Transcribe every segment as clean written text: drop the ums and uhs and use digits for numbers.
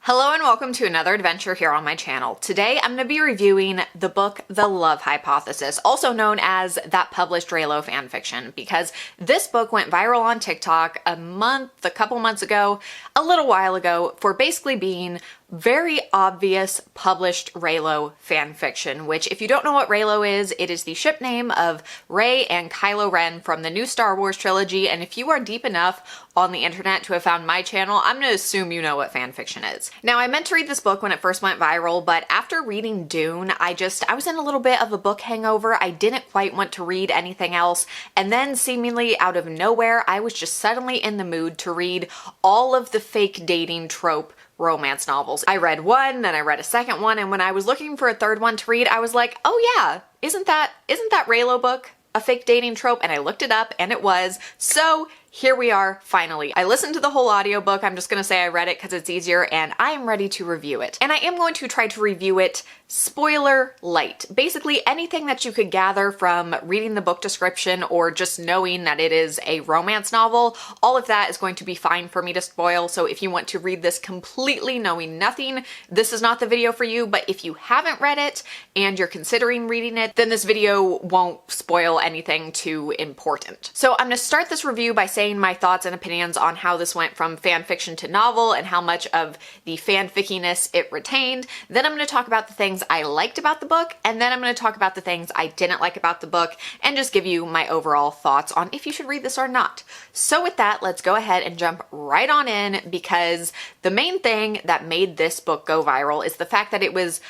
Hello and welcome to another adventure here on my channel. Today I'm going to be reviewing the book The Love Hypothesis, also known as that published Reylo fanfiction, because this book went viral on TikTok a couple months ago, a little while ago, for basically being very obvious published Reylo fanfiction, which if you don't know what Reylo is, it is the ship name of Rey and Kylo Ren from the new Star Wars trilogy, and if you are deep enough on the internet to have found my channel, I'm going to assume you know what fanfiction is. Now, I meant to read this book when it first went viral, but after reading Dune, I was in a little bit of a book hangover. I didn't quite want to read anything else, and then seemingly out of nowhere, I was just suddenly in the mood to read all of the fake dating trope romance novels. I read one, then I read a second one, and when I was looking for a third one to read, I was like, oh yeah, isn't that Reylo book a fake dating trope? And I looked it up and it was. So here we are, finally. I listened to the whole audiobook. I'm just gonna say I read it because it's easier, and I am ready to review it. And I am going to try to review it spoiler light. Basically anything that you could gather from reading the book description or just knowing that it is a romance novel, all of that is going to be fine for me to spoil. So if you want to read this completely knowing nothing, this is not the video for you. But if you haven't read it and you're considering reading it, then this video won't spoil anything too important. So I'm gonna start this review by saying my thoughts and opinions on how this went from fan fiction to novel and how much of the fanfickiness it retained. Then I'm going to talk about the things I liked about the book, and then I'm going to talk about the things I didn't like about the book and just give you my overall thoughts on if you should read this or not. So with that, let's go ahead and jump right on in, because the main thing that made this book go viral is the fact that it was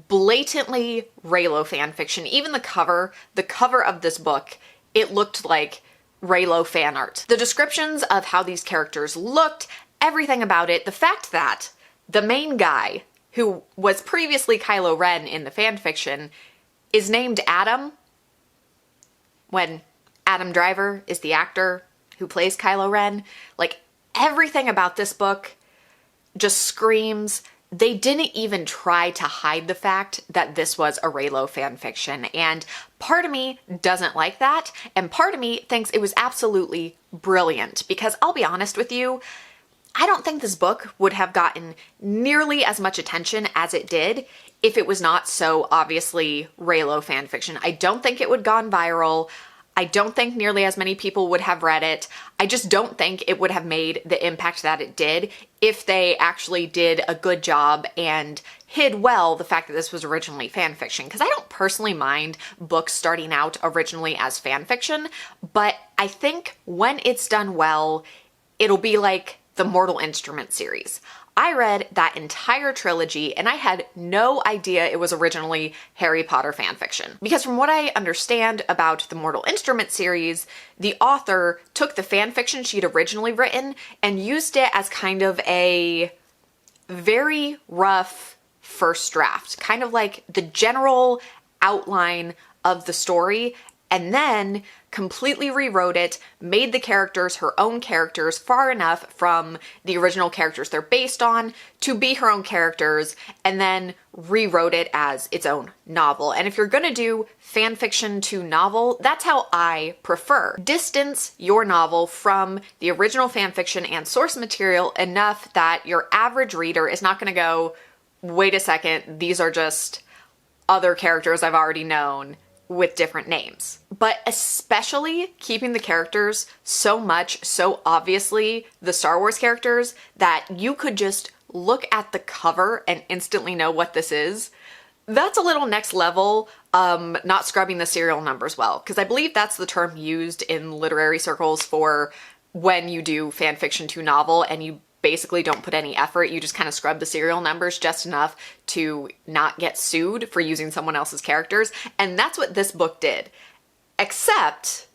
blatantly Reylo fanfiction. Even the cover of this book, it looked like Reylo fan art. The descriptions of how these characters looked, everything about it, the fact that the main guy, who was previously Kylo Ren in the fanfiction, is named Adam, when Adam Driver is the actor who plays Kylo Ren. Like, everything about this book just screams they didn't even try to hide the fact that this was a Reylo fanfiction, and part of me doesn't like that, and part of me thinks it was absolutely brilliant, because I'll be honest with you, I don't think this book would have gotten nearly as much attention as it did if it was not so obviously Reylo fanfiction. I don't think it would have gone viral. I don't think nearly as many people would have read it. I just don't think it would have made the impact that it did if they actually did a good job and hid well the fact that this was originally fan fiction. Because I don't personally mind books starting out originally as fan fiction, but I think when it's done well, it'll be like the Mortal Instrument series. I read that entire trilogy and I had no idea it was originally Harry Potter fanfiction. Because from what I understand about the Mortal Instrument series, the author took the fanfiction she'd originally written and used it as kind of a very rough first draft, kind of like the general outline of the story, and then completely rewrote it, made the characters her own characters far enough from the original characters they're based on to be her own characters, and then rewrote it as its own novel. And if you're gonna do fan fiction to novel, that's how I prefer. Distance your novel from the original fan fiction and source material enough that your average reader is not gonna go, wait a second, these are just other characters I've already known with different names. But especially keeping the characters so obviously the Star Wars characters that you could just look at the cover and instantly know what this is. That's a little next level, not scrubbing the serial numbers well, because I believe that's the term used in literary circles for when you do fan fiction to novel and you basically don't put any effort, you just kind of scrub the serial numbers just enough to not get sued for using someone else's characters. And that's what this book did. Except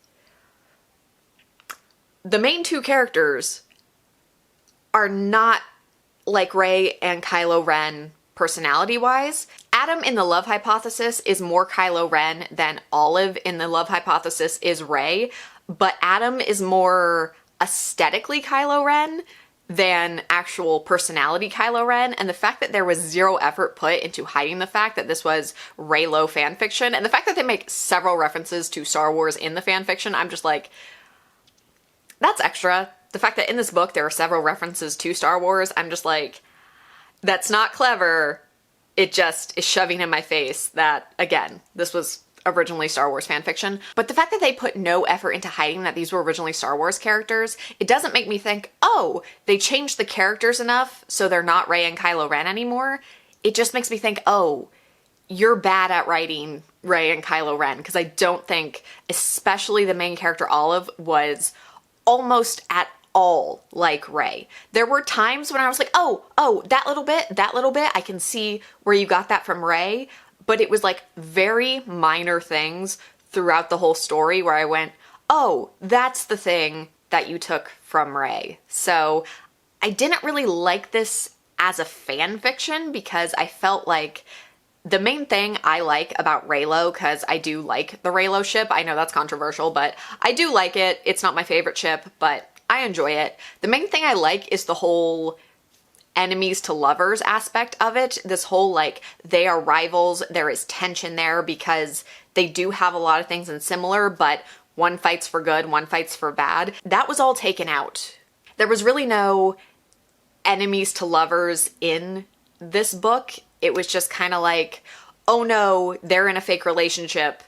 the main two characters are not like Rey and Kylo Ren personality-wise. Adam in The Love Hypothesis is more Kylo Ren than Olive in The Love Hypothesis is Rey, but Adam is more aesthetically Kylo Ren than actual personality Kylo Ren, and the fact that there was zero effort put into hiding the fact that this was Reylo fanfiction, and the fact that they make several references to Star Wars in the fanfiction, I'm just like, that's extra. The fact that in this book there are several references to Star Wars, I'm just like, that's not clever. It just is shoving in my face that, again, this was originally Star Wars fanfiction. But the fact that they put no effort into hiding that these were originally Star Wars characters, it doesn't make me think, oh, they changed the characters enough so they're not Rey and Kylo Ren anymore. It just makes me think, oh, you're bad at writing Rey and Kylo Ren, because I don't think, especially the main character Olive, was almost at all like Rey. There were times when I was like, oh, that little bit, I can see where you got that from Rey, but it was like very minor things throughout the whole story where I went, oh, that's the thing that you took from Rey. So I didn't really like this as a fan fiction because I felt like the main thing I like about Reylo, because I do like the Reylo ship, I know that's controversial, but I do like it. It's not my favorite ship, but I enjoy it. The main thing I like is the whole enemies to lovers aspect of it. This whole, like, they are rivals, there is tension there because they do have a lot of things in similar, but one fights for good, one fights for bad. That was all taken out. There was really no enemies to lovers in this book. It was just kind of like, oh no, they're in a fake relationship.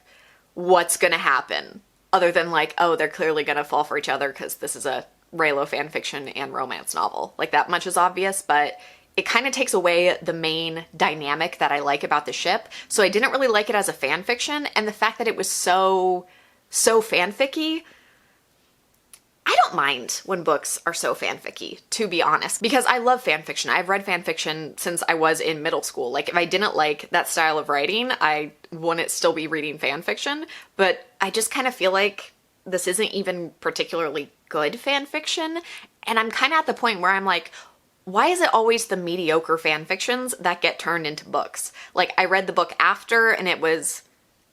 What's gonna happen? Other than like, oh, they're clearly gonna fall for each other because this is a Reylo fanfiction and romance novel. Like, that much is obvious, but it kind of takes away the main dynamic that I like about the ship. So I didn't really like it as a fanfiction, and the fact that it was so fanficky, I don't mind when books are so fanficky, to be honest, because I love fanfiction. I've read fanfiction since I was in middle school. Like, if I didn't like that style of writing, I wouldn't still be reading fanfiction, but I just kind of feel like this isn't even particularly good fanfiction, and I'm kind of at the point where I'm like, why is it always the mediocre fanfictions that get turned into books? Like, I read the book After, and it was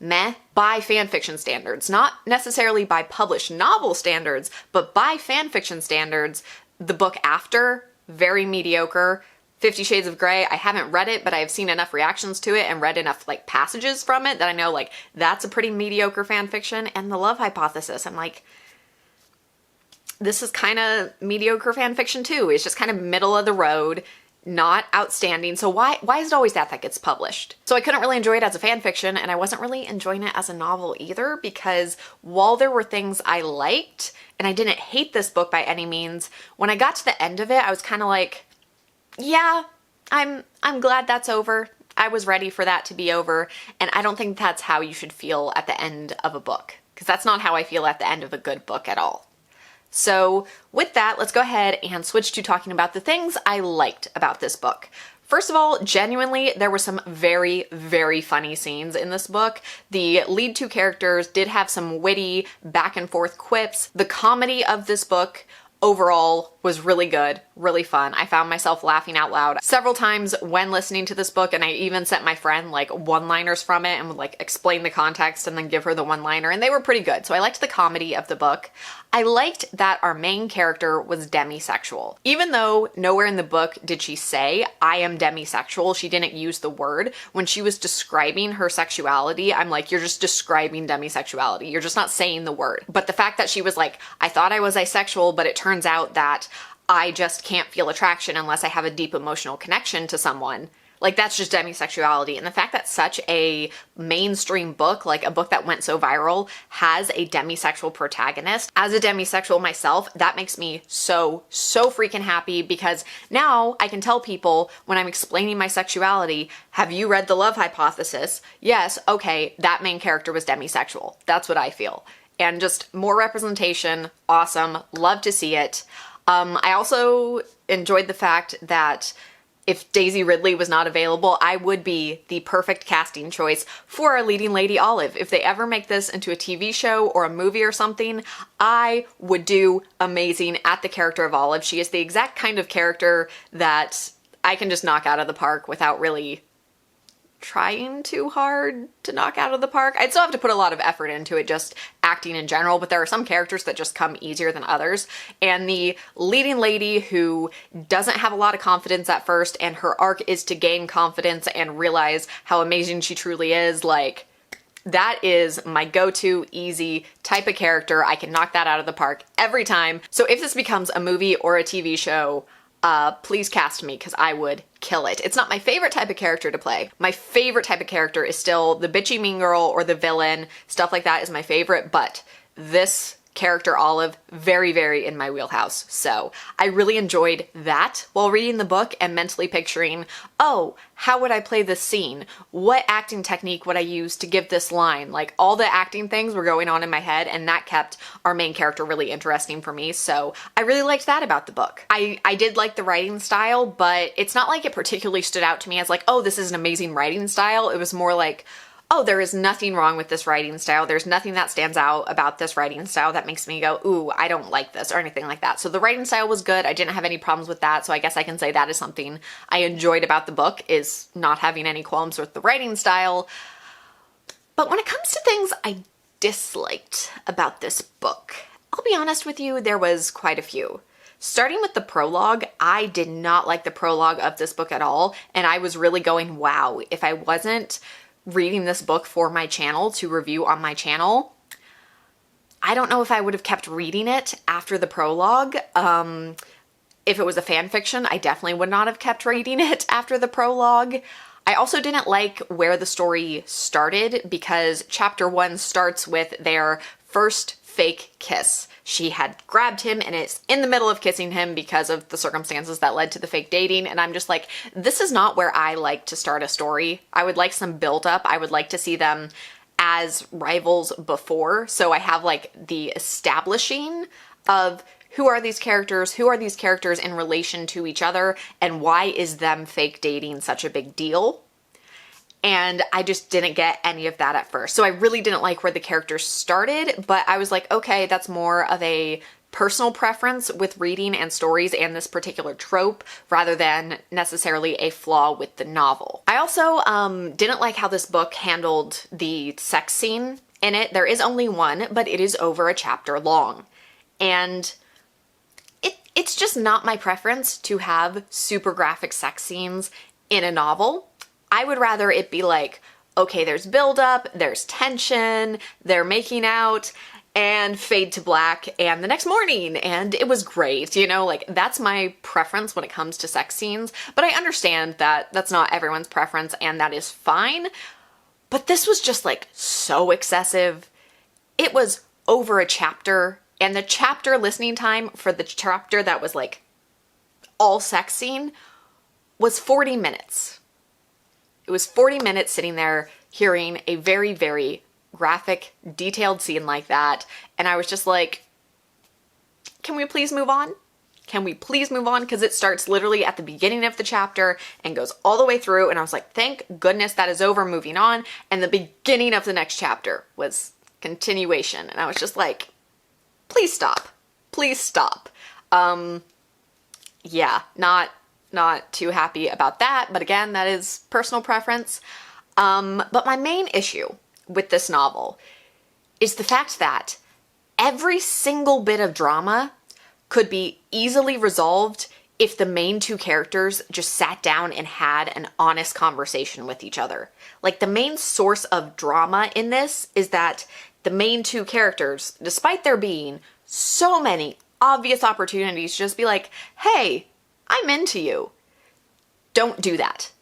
meh by fanfiction standards. Not necessarily by published novel standards, but by fanfiction standards. The book After, very mediocre. 50 Shades of Grey, I haven't read it, but I've seen enough reactions to it and read enough, like, passages from it that I know, like, that's a pretty mediocre fanfiction. And The Love Hypothesis, I'm like, this is kind of mediocre fanfiction too. It's just kind of middle of the road, not outstanding. So why is it always that gets published? So I couldn't really enjoy it as a fan fiction, and I wasn't really enjoying it as a novel either, because while there were things I liked, and I didn't hate this book by any means, when I got to the end of it, I was kind of like, yeah, I'm glad that's over. I was ready for that to be over, and I don't think that's how you should feel at the end of a book, because that's not how I feel at the end of a good book at all. So with that, let's go ahead and switch to talking about the things I liked about this book. First of all, genuinely, there were some very, very funny scenes in this book. The lead two characters did have some witty back and forth quips. The comedy of this book overall was really good, really fun. I found myself laughing out loud several times when listening to this book, and I even sent my friend like one-liners from it and would like explain the context and then give her the one-liner, and they were pretty good. So I liked the comedy of the book. I liked that our main character was demisexual. Even though nowhere in the book did she say, I am demisexual, she didn't use the word. When she was describing her sexuality, I'm like, you're just describing demisexuality. You're just not saying the word. But the fact that she was like, I thought I was asexual, but it turns out that I just can't feel attraction unless I have a deep emotional connection to someone. Like, that's just demisexuality. And the fact that such a mainstream book, like a book that went so viral, has a demisexual protagonist. As a demisexual myself, that makes me so freaking happy, because now I can tell people when I'm explaining my sexuality, have you read The Love Hypothesis? Yes, okay, that main character was demisexual. That's what I feel. And just more representation, awesome, love to see it. I also enjoyed the fact that if Daisy Ridley was not available, I would be the perfect casting choice for our leading lady Olive. If they ever make this into a TV show or a movie or something, I would do amazing at the character of Olive. She is the exact kind of character that I can just knock out of the park without really trying too hard to knock out of the park. I'd still have to put a lot of effort into it, just acting in general, but there are some characters that just come easier than others. And the leading lady who doesn't have a lot of confidence at first, and her arc is to gain confidence and realize how amazing she truly is, like, that is my go-to easy type of character. I can knock that out of the park every time. So if this becomes a movie or a TV show, please cast me because I would kill it. It's not my favorite type of character to play. My favorite type of character is still the bitchy mean girl or the villain. Stuff like that is my favorite, but this character Olive, very, very in my wheelhouse. So I really enjoyed that while reading the book and mentally picturing, oh, how would I play this scene? What acting technique would I use to give this line? Like, all the acting things were going on in my head, and that kept our main character really interesting for me. So I really liked that about the book. I did like the writing style, but it's not like it particularly stood out to me as like, oh, this is an amazing writing style. It was more like, oh, there is nothing wrong with this writing style. There's nothing that stands out about this writing style that makes me go, ooh, I don't like this or anything like that. So the writing style was good. I didn't have any problems with that. So I guess I can say that is something I enjoyed about the book, is not having any qualms with the writing style. But when it comes to things I disliked about this book, I'll be honest with you, there was quite a few. Starting with the prologue, I did not like the prologue of this book at all. And I was really going, wow, if I wasn't reading this book for my channel to review on my channel, I don't know if I would have kept reading it after the prologue. If it was a fan fiction, I definitely would not have kept reading it after the prologue. I also didn't like where the story started, because chapter 1 starts with their first fake kiss. She had grabbed him and is in the middle of kissing him because of the circumstances that led to the fake dating. And I'm just like, this is not where I like to start a story. I would like some build up. I would like to see them as rivals before. So I have like the establishing of who are these characters in relation to each other, and why is them fake dating such a big deal? And I just didn't get any of that at first. So I really didn't like where the characters started, but I was like, okay, that's more of a personal preference with reading and stories and this particular trope, rather than necessarily a flaw with the novel. I also didn't like how this book handled the sex scene in it. There is only one, but it is over a chapter long. And it's just not my preference to have super graphic sex scenes in a novel. I would rather it be like, okay, there's buildup, there's tension, they're making out, and fade to black, and the next morning, and it was great, you know? Like, that's my preference when it comes to sex scenes, but I understand that that's not everyone's preference, and that is fine, but this was just, like, so excessive. It was over a chapter, and the chapter listening time for the chapter that was, like, all sex scene was 40 minutes. It was 40 minutes sitting there hearing a very, very graphic, detailed scene like that. And I was just like, can we please move on? Can we please move on? Because it starts literally at the beginning of the chapter and goes all the way through. And I was like, thank goodness that is over, moving on. And the beginning of the next chapter was continuation. And I was just like, please stop. Please stop. Yeah, not too happy about that, but again, that is personal preference. But my main issue with this novel is the fact that every single bit of drama could be easily resolved if the main two characters just sat down and had an honest conversation with each other. Like, the main source of drama in this is that the main two characters, despite there being so many obvious opportunities to just be like, hey, I'm into you, don't do that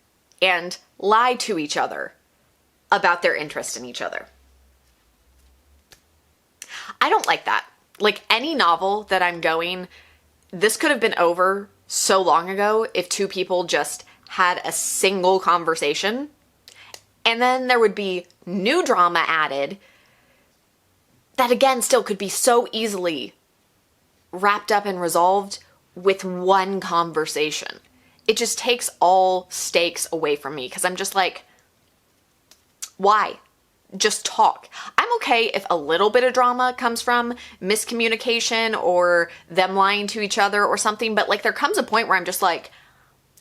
and lie to each other about their interest in each other. I don't like that. Like, any novel that I'm going, this could have been over so long ago if two people just had a single conversation, and then there would be new drama added that again still could be so easily wrapped up and resolved with one conversation. It just takes all stakes away from me, because I'm just like, why? Just talk. I'm okay if a little bit of drama comes from miscommunication or them lying to each other or something, but like, there comes a point where I'm just like,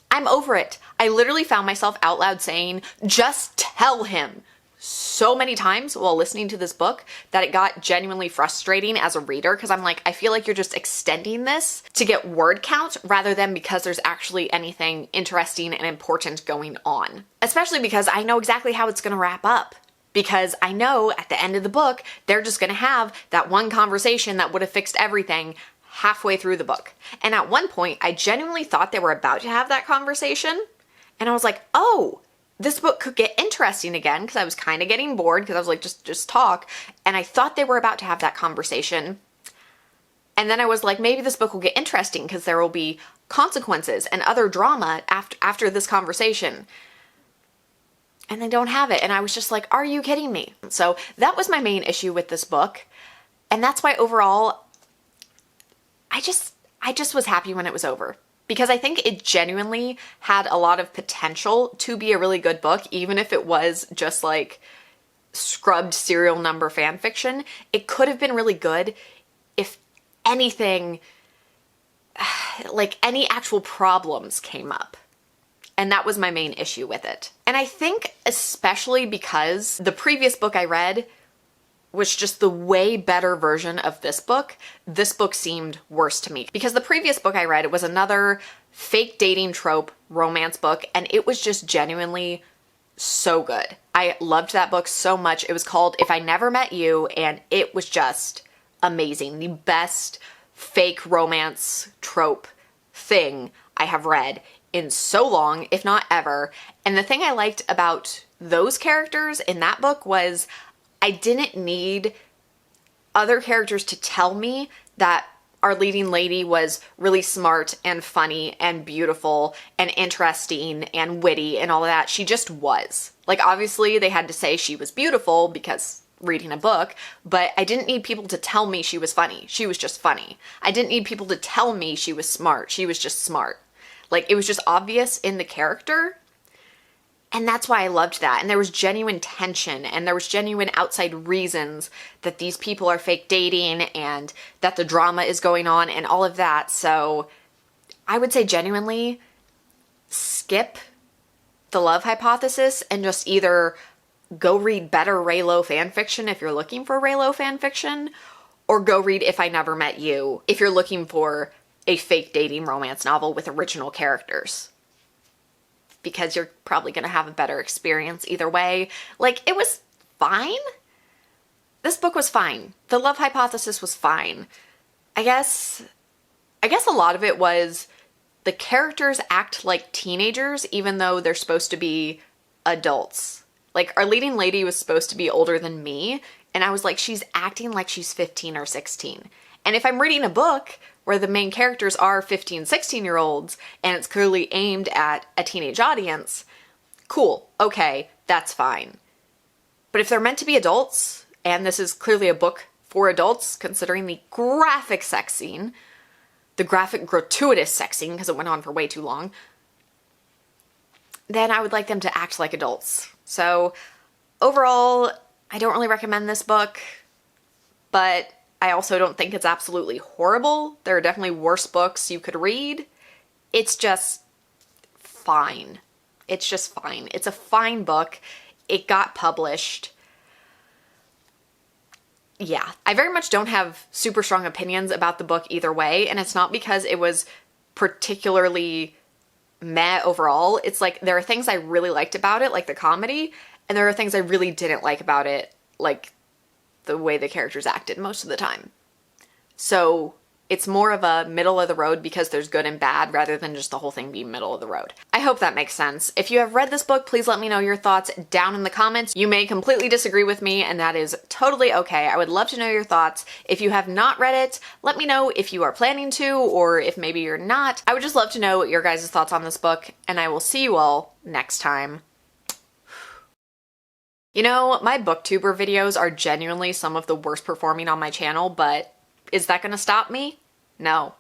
I'm over it. I literally found myself out loud saying, just tell him, so many times while listening to this book that it got genuinely frustrating as a reader, because I'm like, I feel like you're just extending this to get word count rather than because there's actually anything interesting and important going on. Especially because I know exactly how it's going to wrap up. Because I know at the end of the book, they're just going to have that one conversation that would have fixed everything, halfway through the book. And at one point, I genuinely thought they were about to have that conversation. And I was like, oh, this book could get interesting again, because I was kind of getting bored, because I was like, just talk. And I thought they were about to have that conversation. And then I was like, maybe this book will get interesting because there will be consequences and other drama after this conversation. And they don't have it. And I was just like, are you kidding me? So that was my main issue with this book. And that's why overall, I just was happy when it was over. Because I think it genuinely had a lot of potential to be a really good book, even if it was just like scrubbed serial number fan fiction. It could have been really good if anything, like any actual problems came up. And that was my main issue with it. And I think especially because the previous book I read was just the way better version of this book seemed worse to me. Because the previous book I read was another fake dating trope romance book, and it was just genuinely so good. I loved that book so much. It was called If I Never Met You, and it was just amazing. The best fake romance trope thing I have read in so long, if not ever. And the thing I liked about those characters in that book was I didn't need other characters to tell me that our leading lady was really smart and funny and beautiful and interesting and witty and all of that. She just was. Like, obviously they had to say she was beautiful because reading a book, but I didn't need people to tell me she was funny. She was just funny. I didn't need people to tell me she was smart. She was just smart. Like, it was just obvious in the character. And that's why I loved that. And there was genuine tension, and there was genuine outside reasons that these people are fake dating and that the drama is going on and all of that. So I would say genuinely skip the love hypothesis and just either go read better Reylo fanfiction if you're looking for Reylo fanfiction, or go read If I Never Met You if you're looking for a fake dating romance novel with original characters. Because you're probably going to have a better experience either way. Like, it was fine. This book was fine. The love hypothesis was fine. I guess a lot of it was the characters act like teenagers even though they're supposed to be adults. Like, our leading lady was supposed to be older than me, and I was like, she's acting like she's 15 or 16. And if I'm reading a book where the main characters are 15, 16-year-olds, and it's clearly aimed at a teenage audience, cool, okay, that's fine. But if they're meant to be adults, and this is clearly a book for adults, considering the graphic sex scene, the graphic gratuitous sex scene, because it went on for way too long, then I would like them to act like adults. So overall, I don't really recommend this book, but I also don't think it's absolutely horrible. There are definitely worse books you could read. It's just fine. It's just fine. It's a fine book. It got published. Yeah, I very much don't have super strong opinions about the book either way, and it's not because it was particularly meh overall. It's like there are things I really liked about it, like the comedy, and there are things I really didn't like about it, like the way the characters acted most of the time. So it's more of a middle of the road because there's good and bad rather than just the whole thing being middle of the road. I hope that makes sense. If you have read this book, please let me know your thoughts down in the comments. You may completely disagree with me, and that is totally okay. I would love to know your thoughts. If you have not read it, let me know if you are planning to, or if maybe you're not. I would just love to know your guys' thoughts on this book, and I will see you all next time. You know, my booktuber videos are genuinely some of the worst performing on my channel, but is that gonna stop me? No.